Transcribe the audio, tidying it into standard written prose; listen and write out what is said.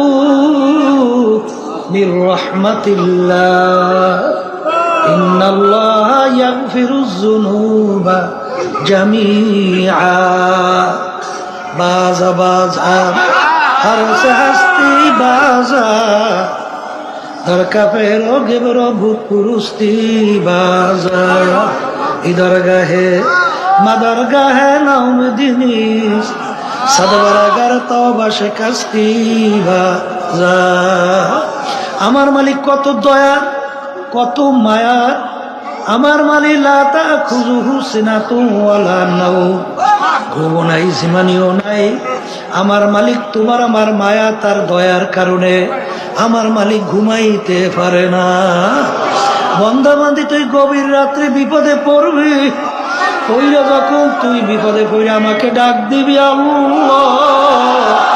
تقنطوا من رحمة الله إن الله يغفر الذنوب جميعا बाजा बाजा हर से हस्ती बाजा दरका फेरो गिबरो भूत पुरुस्ती बाजा इधर गहे मदर गहे नाम दिनीस सदबरागर तौबा शिकस्ती बाजा আমার মালিক কত দয়া কত মায়া আমার মালিক লা তাখুযুহু সিনাতুন ওয়ালা নাওম ঘুমও নাই জিমানিও নাই আমার মালিক তোমার আমার মায়া তার দয়ার কারণে আমার মালিক ঘুমাইতে পারে না বান্দা বান্দি তুই গভীর রাত্রে বিপদে পড়বি পইরা যখন তুই বিপদে পড়ে আমাকে ডাক দিবি আল্লাহ